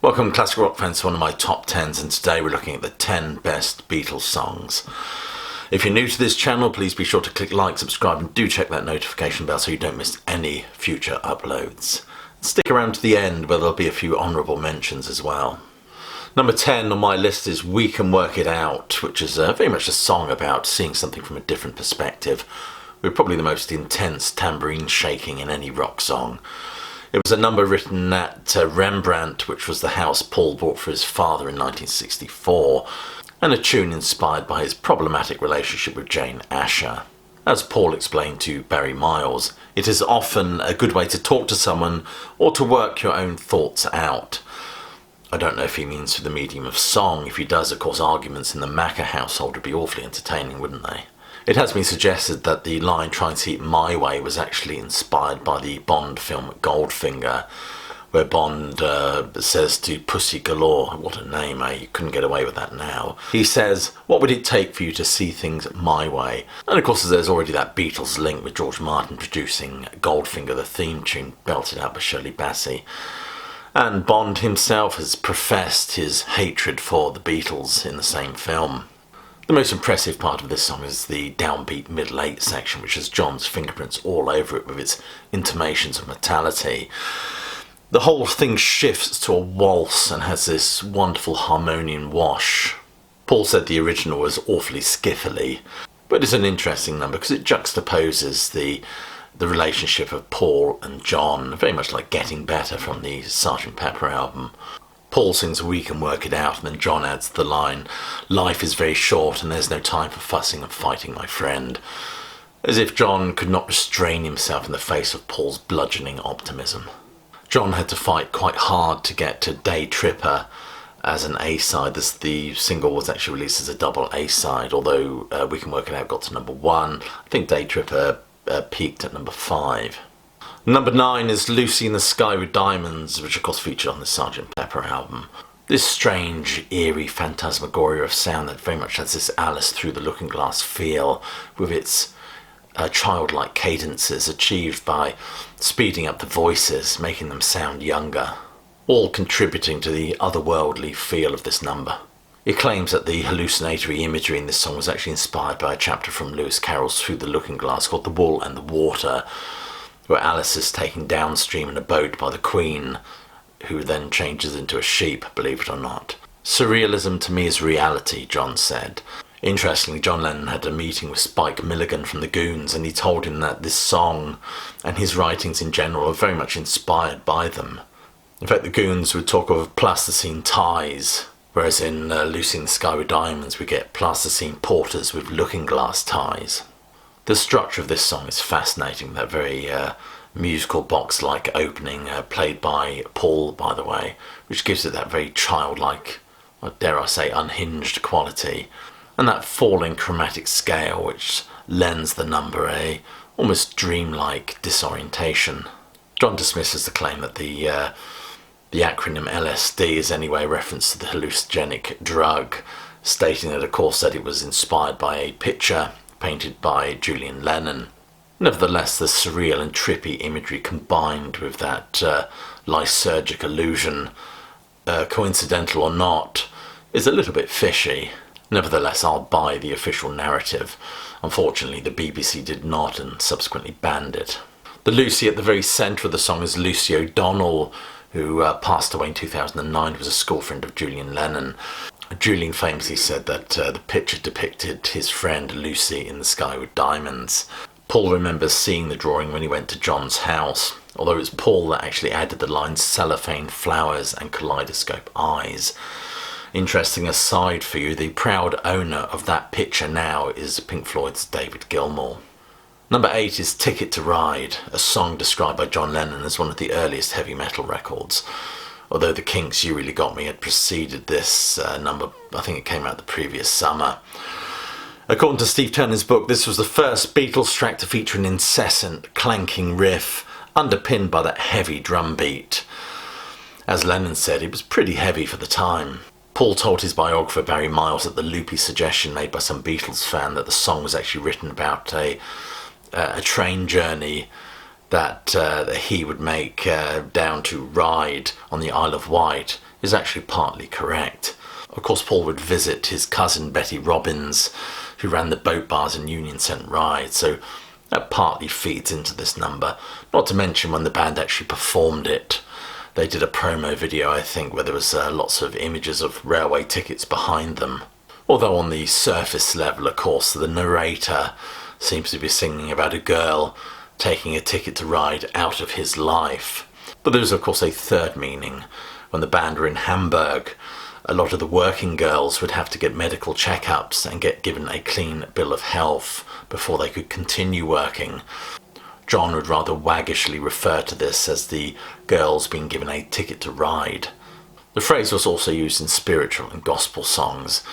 Welcome Classic Rock fans to one of my top 10s, and today we're looking at the 10 best Beatles songs. If you're new to this channel, please be sure to click like, subscribe and do check that notification bell so you don't miss any future uploads. Stick around to the end where there'll be a few honourable mentions as well. Number 10 on my list is We Can Work It Out, which is very much a song about seeing something from a different perspective, with probably the most intense tambourine shaking in any rock song. It was a number written at Rembrandt, which was the house Paul bought for his father in 1964, and a tune inspired by his problematic relationship with Jane Asher. As Paul explained to Barry Miles, it is often a good way to talk to someone or to work your own thoughts out. I don't know if he means through the medium of song. If he does, of course, arguments in the Macca household would be awfully entertaining, wouldn't they? It has been suggested that the line "Try and See It My Way" was actually inspired by the Bond film Goldfinger, where Bond says to Pussy Galore, what a name, eh? You couldn't get away with that now. He says, "What would it take for you to see things my way?" And of course there's already that Beatles link with George Martin producing Goldfinger, the theme tune belted out by Shirley Bassey. And Bond himself has professed his hatred for the Beatles in the same film. The most impressive part of this song is the downbeat middle eight section, which has John's fingerprints all over it with its intimations of mortality. The whole thing shifts to a waltz and has this wonderful harmonian wash. Paul said the original was awfully skiffily, but it's an interesting number because it juxtaposes the relationship of Paul and John, very much like Getting Better from the Sgt. Pepper album. Paul sings "We Can Work It Out," and then John adds the line, "Life is very short and there's no time for fussing and fighting, my friend," as if John could not restrain himself in the face of Paul's bludgeoning optimism. John had to fight quite hard to get to Day Tripper as an A-side. The single was actually released as a double A-side, although We Can Work It Out got to number 1. I think Day Tripper peaked at number 5. Number 9 is "Lucy in the Sky with Diamonds," which of course featured on the Sgt. Pepper album. This strange, eerie phantasmagoria of sound that very much has this Alice Through the Looking Glass feel, with its childlike cadences achieved by speeding up the voices, making them sound younger, all contributing to the otherworldly feel of this number. It claims that the hallucinatory imagery in this song was actually inspired by a chapter from Lewis Carroll's Through the Looking Glass called "The Wool and the Water," where Alice is taken downstream in a boat by the Queen, who then changes into a sheep, believe it or not. "Surrealism to me is reality," John said. Interestingly, John Lennon had a meeting with Spike Milligan from the Goons, and he told him that this song and his writings in general are very much inspired by them. In fact, the Goons would talk of plasticine ties, whereas in "Lucy in the Sky with Diamonds" we get plasticine porters with looking glass ties. The structure of this song is fascinating, that very musical box-like opening, played by Paul, by the way, which gives it that very childlike, or dare I say, unhinged quality, and that falling chromatic scale which lends the number a almost dreamlike disorientation. John dismisses the claim that the acronym LSD is anyway a reference to the hallucinogenic drug, stating that of course that it was inspired by a picture painted by Julian Lennon. Nevertheless, the surreal and trippy imagery combined with that lysergic illusion, coincidental or not, is a little bit fishy. Nevertheless, I'll buy the official narrative. Unfortunately, the BBC did not and subsequently banned it. The Lucy at the very centre of the song is Lucy O'Donnell, who passed away in 2009, was a school friend of Julian Lennon. Julian famously said that the picture depicted his friend Lucy in the sky with diamonds. Paul remembers seeing the drawing when he went to John's house, although it was Paul that actually added the lines "cellophane flowers" and "kaleidoscope eyes." Interesting aside for you, the proud owner of that picture now is Pink Floyd's David Gilmour. Number 8 is "Ticket to Ride," a song described by John Lennon as one of the earliest heavy metal records. Although the Kinks' "You Really Got Me" had preceded this number, I think it came out the previous summer. According to Steve Turner's book, this was the first Beatles track to feature an incessant, clanking riff, underpinned by that heavy drum beat. As Lennon said, it was pretty heavy for the time. Paul told his biographer Barry Miles that the loopy suggestion made by some Beatles fan that the song was actually written about a train journey that he would make down to Ryde on the Isle of Wight is actually partly correct. Of course, Paul would visit his cousin Betty Robbins, who ran the boat bars in Union St. Ryde, so that partly feeds into this number. Not to mention when the band actually performed it. They did a promo video, I think, where there was lots of images of railway tickets behind them. Although on the surface level, of course, the narrator seems to be singing about a girl taking a ticket to ride out of his life. But there's, of course, a third meaning. When the band were in Hamburg, a lot of the working girls would have to get medical checkups and get given a clean bill of health before they could continue working. John would rather waggishly refer to this as the girls being given a ticket to ride. The phrase was also used in spiritual and gospel songs.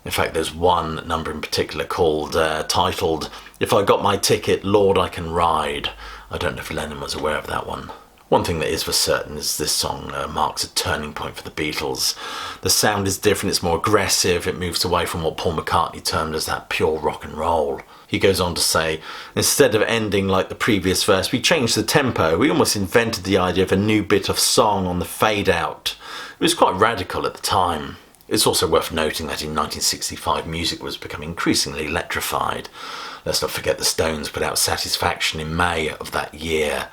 In fact, there's one number in particular titled, "If I Got My Ticket, Lord, I Can Ride." I don't know if Lennon was aware of that one. One thing that is for certain is this song marks a turning point for the Beatles. The sound is different, it's more aggressive, it moves away from what Paul McCartney termed as that pure rock and roll. He goes on to say, "Instead of ending like the previous verse, we changed the tempo. We almost invented the idea of a new bit of song on the fade out. It was quite radical at the time." It's also worth noting that in 1965 music was becoming increasingly electrified. Let's not forget the Stones put out Satisfaction in May of that year.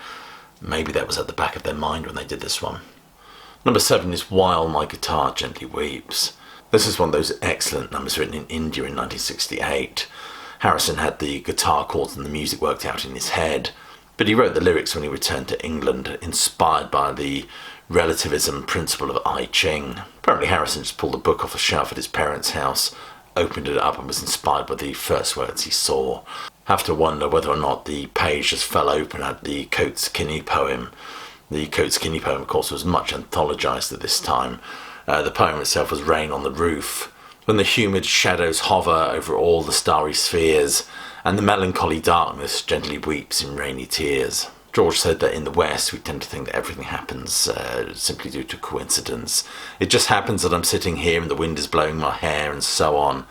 Maybe that was at the back of their mind when they did this one. Number 7 is While My Guitar Gently Weeps. This is one of those excellent numbers written in India in 1968. Harrison had the guitar chords and the music worked out in his head, but he wrote the lyrics when he returned to England, inspired by the relativism principle of I Ching. Apparently Harrison just pulled the book off a shelf at his parents' house, opened it up and was inspired by the first words he saw. Have to wonder whether or not the page just fell open at the Coates Kinney poem. The Coates Kinney poem, of course, was much anthologised at this time. The poem itself was Rain on the Roof. When the humid shadows hover over all the starry spheres, and the melancholy darkness gently weeps in rainy tears. George said that in the West we tend to think that everything happens simply due to coincidence. It just happens that I'm sitting here and the wind is blowing my hair and so on.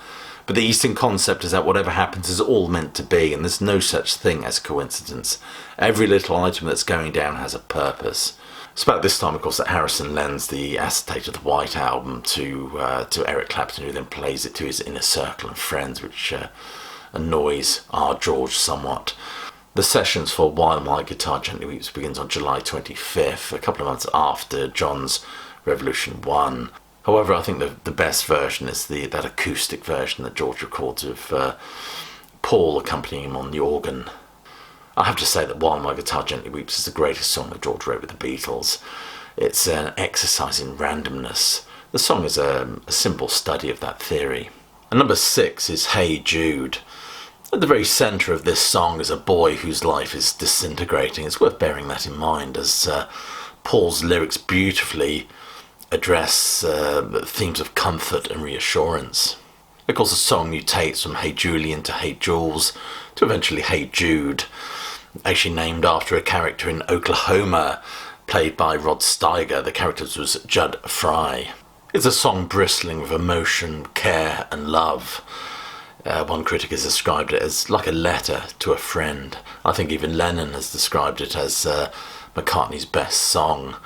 But the Eastern concept is that whatever happens is all meant to be, and there's no such thing as coincidence. Every little item that's going down has a purpose. It's about this time, of course, that Harrison lends the acetate of the White Album to Eric Clapton, who then plays it to his inner circle and friends, which annoys our George somewhat. The sessions for While My Guitar Gently Weeps begins on July 25th, a couple of months after John's Revolution 1. However, I think the best version is that acoustic version that George records of Paul accompanying him on the organ. I have to say that While My Guitar Gently Weeps is the greatest song that George wrote with the Beatles. It's an exercise in randomness. The song is a simple study of that theory. And number 6 is Hey Jude. At the very centre of this song is a boy whose life is disintegrating. It's worth bearing that in mind, as Paul's lyrics beautifully address themes of comfort and reassurance. Of course, the song mutates from Hey Julian to Hey Jules to eventually Hey Jude, actually named after a character in Oklahoma played by Rod Steiger. The character was Judd Fry. It's a song bristling with emotion, care and love. One critic has described it as like a letter to a friend. I think even Lennon has described it as McCartney's best song.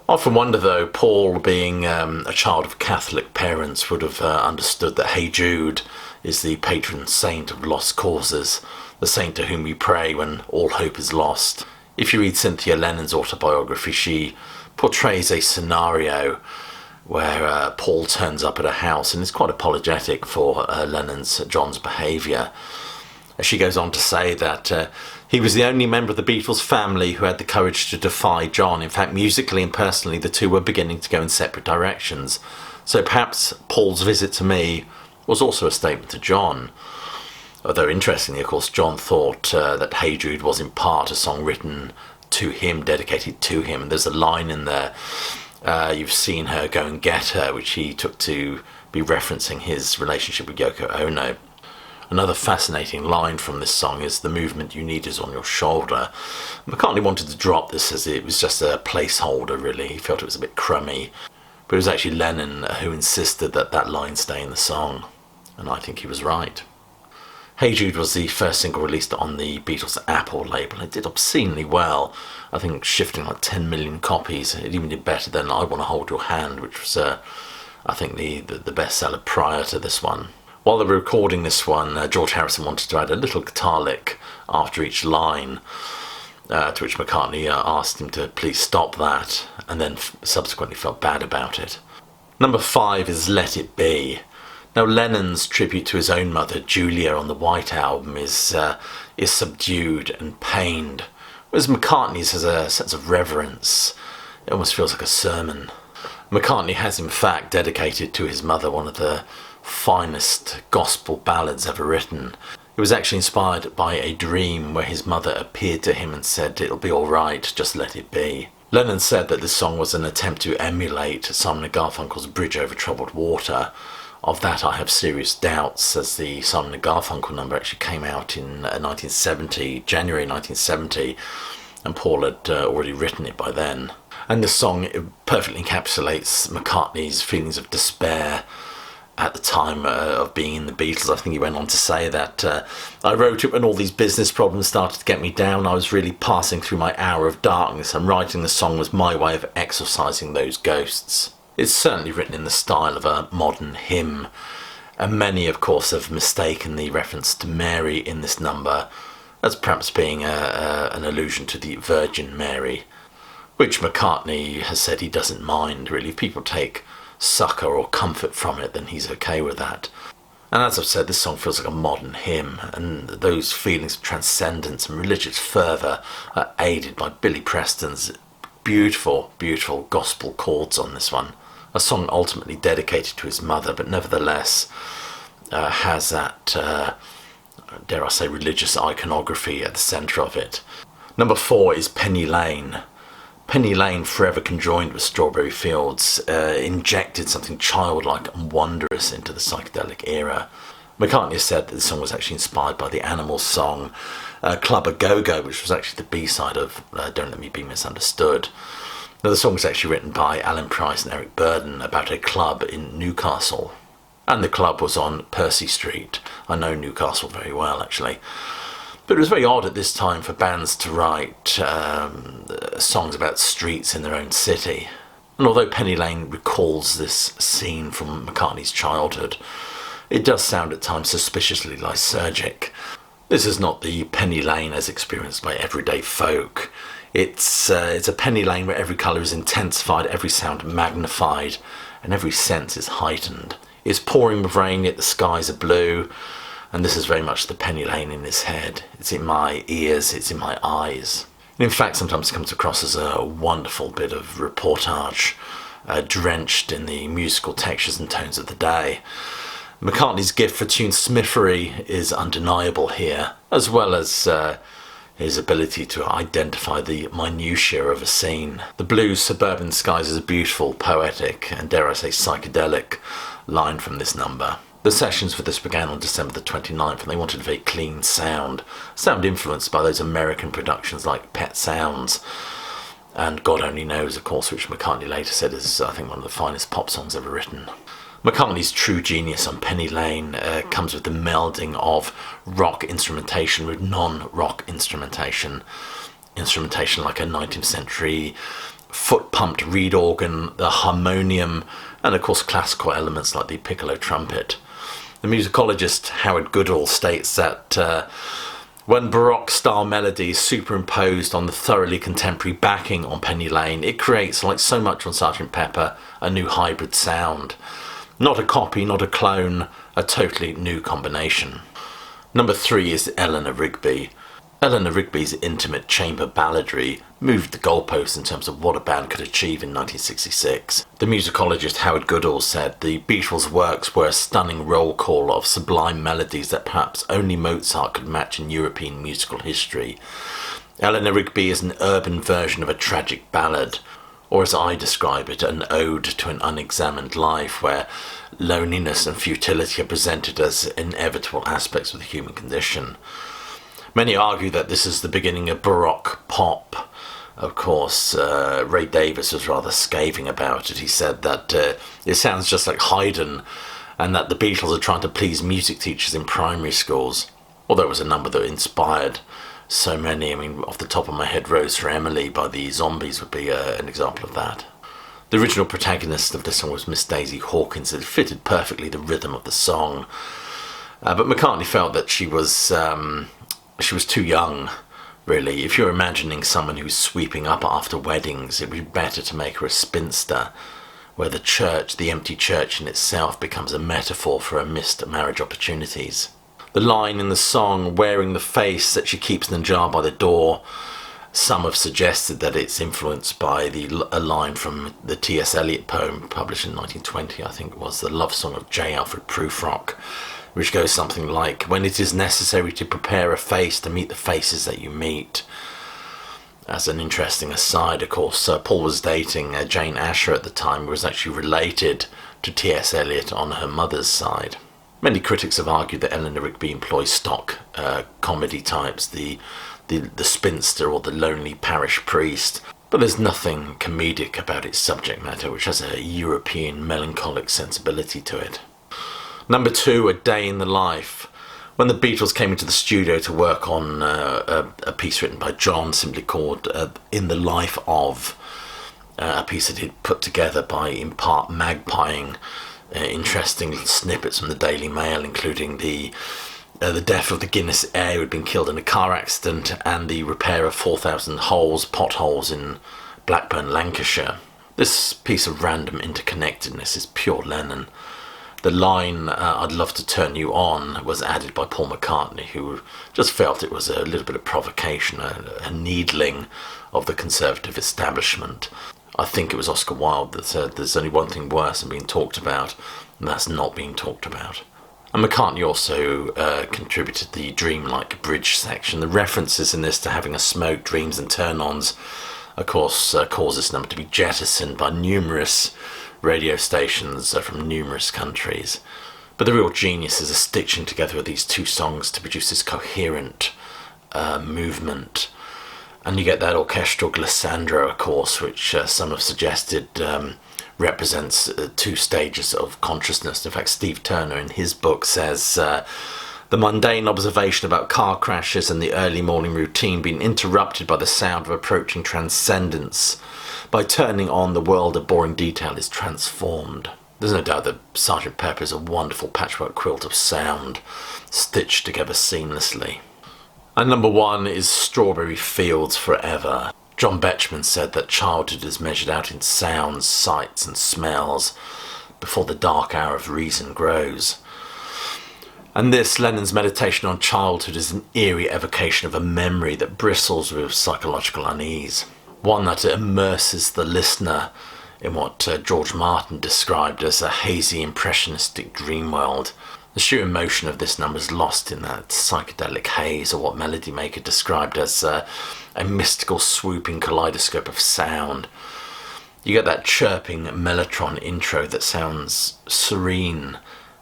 I often wonder, though, Paul, being a child of Catholic parents, would have understood that Hey Jude is the patron saint of lost causes, the saint to whom we pray when all hope is lost. If you read Cynthia Lennon's autobiography, she portrays a scenario where Paul turns up at a house and is quite apologetic for John's behaviour. She goes on to say that he was the only member of the Beatles family who had the courage to defy John. In fact, musically and personally, the two were beginning to go in separate directions. So perhaps Paul's visit to me was also a statement to John. Although, interestingly, of course, John thought that Hey Jude was in part a song written to him, dedicated to him. And there's a line in there, you've seen her, go and get her, which he took to be referencing his relationship with Yoko Ono. Another fascinating line from this song is the movement you need is on your shoulder. McCartney wanted to drop this as it was just a placeholder, really. He felt it was a bit crummy. But it was actually Lennon who insisted that that line stay in the song. And I think he was right. Hey Jude was the first single released on the Beatles' Apple label. It did obscenely well. I think shifting like 10 million copies. It even did better than I Want to Hold Your Hand, which was, I think, the bestseller prior to this one. While they were recording this one, George Harrison wanted to add a little guitar lick after each line, to which McCartney asked him to please stop that, and then subsequently felt bad about it. Number 5 is Let It Be. Now, Lennon's tribute to his own mother, Julia, on the White Album is subdued and pained, whereas McCartney's has a sense of reverence. It almost feels like a sermon. McCartney has in fact dedicated to his mother one of the finest gospel ballads ever written. It was actually inspired by a dream where his mother appeared to him and said, "It'll be all right, just let it be." Lennon said that this song was an attempt to emulate Simon & Garfunkel's Bridge Over Troubled Water. Of that I have serious doubts, as the Simon & Garfunkel number actually came out in January 1970, and Paul had already written it by then. And this song perfectly encapsulates McCartney's feelings of despair at the time of being in the Beatles. I think he went on to say that I wrote it when all these business problems started to get me down. I was really passing through my hour of darkness, and writing the song was my way of exorcising those ghosts. It's certainly written in the style of a modern hymn, and many, of course, have mistaken the reference to Mary in this number as perhaps being an allusion to the Virgin Mary, which McCartney has said he doesn't mind, really. If people take succour or comfort from it, then he's okay with that. And as I've said, this song feels like a modern hymn, and those feelings of transcendence and religious fervour are aided by Billy Preston's beautiful, beautiful gospel chords on this one. A song ultimately dedicated to his mother, but nevertheless has that, dare I say, religious iconography at the centre of it. Number 4 is Penny Lane. Penny Lane, forever conjoined with Strawberry Fields, injected something childlike and wondrous into the psychedelic era. McCartney said that the song was actually inspired by the Animals song Club A Go-Go, which was actually the B-side of Don't Let Me Be Misunderstood. Now, the song was actually written by Alan Price and Eric Burdon about a club in Newcastle. And the club was on Percy Street. I know Newcastle very well, actually. But it was very odd at this time for bands to write songs about streets in their own city. And although Penny Lane recalls this scene from McCartney's childhood, it does sound at times suspiciously lysergic. This is not the Penny Lane as experienced by everyday folk. It's a Penny Lane where every colour is intensified, every sound magnified, and every sense is heightened. It's pouring with rain, yet the skies are blue, and this is very much the Penny Lane in his head. It's in my ears, it's in my eyes. And in fact, sometimes it comes across as a wonderful bit of reportage, drenched in the musical textures and tones of the day. McCartney's gift for tunesmithry is undeniable here, as well as his ability to identify the minutiae of a scene. The blue suburban skies is a beautiful, poetic, and dare I say psychedelic line from this number. The sessions for this began on December the 29th, and they wanted a very clean sound influenced by those American productions like Pet Sounds and God Only Knows, of course, which McCartney later said is, I think, one of the finest pop songs ever written. McCartney's true genius on Penny Lane comes with the melding of rock instrumentation with non-rock instrumentation like a 19th century foot-pumped reed organ, the harmonium, and of course classical elements like the piccolo trumpet. The musicologist Howard Goodall states that when Baroque-style melodies superimposed on the thoroughly contemporary backing on Penny Lane, it creates, like so much on Sgt. Pepper, a new hybrid sound. Not a copy, not a clone, a totally new combination. Number 3 is Eleanor Rigby. Eleanor Rigby's intimate chamber balladry moved the goalposts in terms of what a band could achieve in 1966. The musicologist Howard Goodall said the Beatles' works were a stunning roll call of sublime melodies that perhaps only Mozart could match in European musical history. Eleanor Rigby is an urban version of a tragic ballad, or as I describe it, an ode to an unexamined life where loneliness and futility are presented as inevitable aspects of the human condition. Many argue that this is the beginning of Baroque pop. Of course, Ray Davies was rather scathing about it. He said that it sounds just like Haydn, and that the Beatles are trying to please music teachers in primary schools. although it was a number that inspired so many. I mean, off the top of my head, Rose for Emily by the Zombies would be an example of that. The original protagonist of this song was Miss Daisy Hawkins. It fitted perfectly the rhythm of the song. But McCartney felt that she was too young, really. If you're imagining someone who's sweeping up after weddings, it would be better to make her a spinster, where the church, the empty church in itself, becomes a metaphor for her missed marriage opportunities. The line in the song, wearing the face that she keeps in the jar by the door, some have suggested that it's influenced by a line from the T.S. Eliot poem published in 1920, I think it was, the love song of J. Alfred Prufrock, which goes something like, when it is necessary to prepare a face to meet the faces that you meet. As an interesting aside, of course, Paul was dating Jane Asher at the time, who was actually related to T.S. Eliot on her mother's side. Many critics have argued that Eleanor Rigby employs stock comedy types, the spinster or the lonely parish priest, but there's nothing comedic about its subject matter, which has a European melancholic sensibility to it. Number 2, A Day in the Life. When the Beatles came into the studio to work on a piece written by John, simply called In the Life of, a piece that he'd put together by in part magpieing interesting little snippets from the Daily Mail, including the death of the Guinness heir who had been killed in a car accident and the repair of 4,000 potholes in Blackburn, Lancashire. This piece of random interconnectedness is pure Lennon. The line, I'd love to turn you on, was added by Paul McCartney, who just felt it was a little bit of provocation, a needling of the Conservative establishment. I think it was Oscar Wilde that said there's only one thing worse than being talked about, and that's not being talked about. And McCartney also contributed the dreamlike bridge section. The references in this to having a smoke, dreams and turn-ons, of course, cause this number to be jettisoned by numerous radio stations from numerous countries. But the real genius is a stitching together of these two songs to produce this coherent movement. And you get that orchestral glissando, of course, which some have suggested represents 2 stages of consciousness. In fact, Steve Turner in his book says the mundane observation about car crashes and the early morning routine being interrupted by the sound of approaching transcendence. By turning on, the world of boring detail is transformed. There's no doubt that Sgt. Pepper is a wonderful patchwork quilt of sound, stitched together seamlessly. And number 1 is Strawberry Fields Forever. John Betjeman said that childhood is measured out in sounds, sights and smells before the dark hour of reason grows. And this, Lennon's meditation on childhood, is an eerie evocation of a memory that bristles with psychological unease. One that immerses the listener in what George Martin described as a hazy, impressionistic dream world. The sheer emotion of this number is lost in that psychedelic haze, or what Melody Maker described as a mystical swooping kaleidoscope of sound. You get that chirping mellotron intro that sounds serene,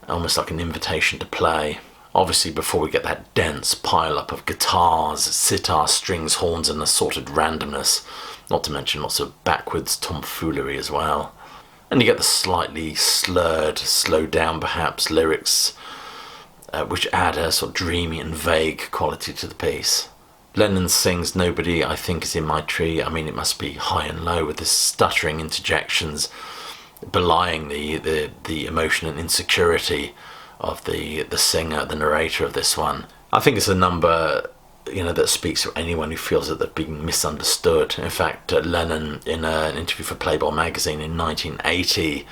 almost like an invitation to play. Obviously, before we get that dense pile-up of guitars, sitar, strings, horns and assorted randomness, not to mention lots of backwards tomfoolery as well. And you get the slightly slurred, slowed down perhaps, lyrics which add a sort of dreamy and vague quality to the piece. Lennon sings Nobody I Think Is In My Tree. I mean, it must be high and low, with the stuttering interjections belying the emotion and insecurity of the singer, the narrator of this one. I think it's a number, that speaks to anyone who feels that they're being misunderstood. In fact, Lennon, in an interview for Playboy magazine in 1980,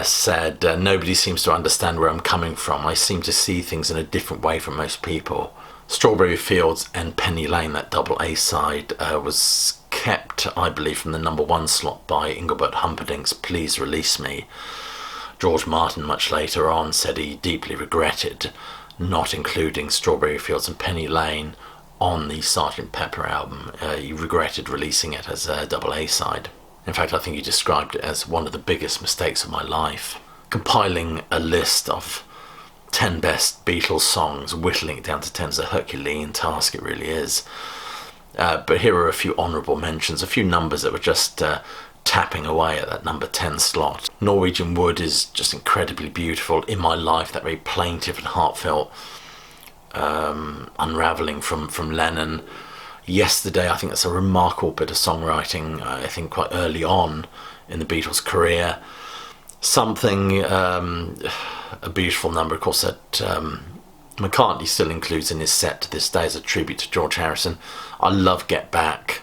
said, nobody seems to understand where I'm coming from. I seem to see things in a different way from most people. Strawberry Fields and Penny Lane, that double A-side, was kept, I believe, from the number 1 slot by Engelbert Humperdinck's Please Release Me. George Martin, much later on, said he deeply regretted not including Strawberry Fields and Penny Lane on the Sgt. Pepper album. He regretted releasing it as a double A-side. In fact, I think he described it as one of the biggest mistakes of my life. Compiling a list of 10 best Beatles songs, whittling it down to 10 is a Herculean task, it really is. But here are a few honourable mentions, a few numbers that were just tapping away at that number 10 slot. Norwegian Wood is just incredibly beautiful. In My Life, that very plaintive and heartfelt unraveling from Lennon. Yesterday, I think that's a remarkable bit of songwriting, I think quite early on in the Beatles' career. Something, a beautiful number, of course, that McCartney still includes in his set to this day as a tribute to George Harrison. I love Get Back.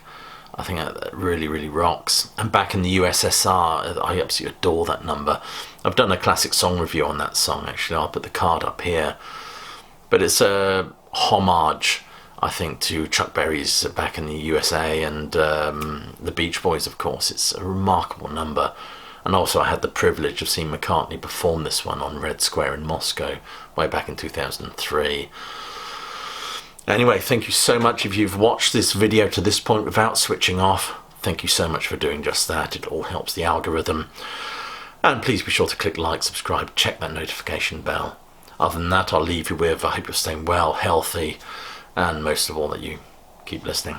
I think that really, really rocks. And Back in the USSR, I absolutely adore that number. I've done a classic song review on that song, actually. I'll put the card up here. But it's a homage, I think, to Chuck Berry's Back in the USA and the Beach Boys, of course. It's a remarkable number. And also I had the privilege of seeing McCartney perform this one on Red Square in Moscow way back in 2003. Anyway, thank you so much if you've watched this video to this point without switching off. Thank you so much for doing just that. It all helps the algorithm. And please be sure to click like, subscribe, check that notification bell. Other than that, I'll leave you with, I hope you're staying well, healthy, and most of all that you keep listening.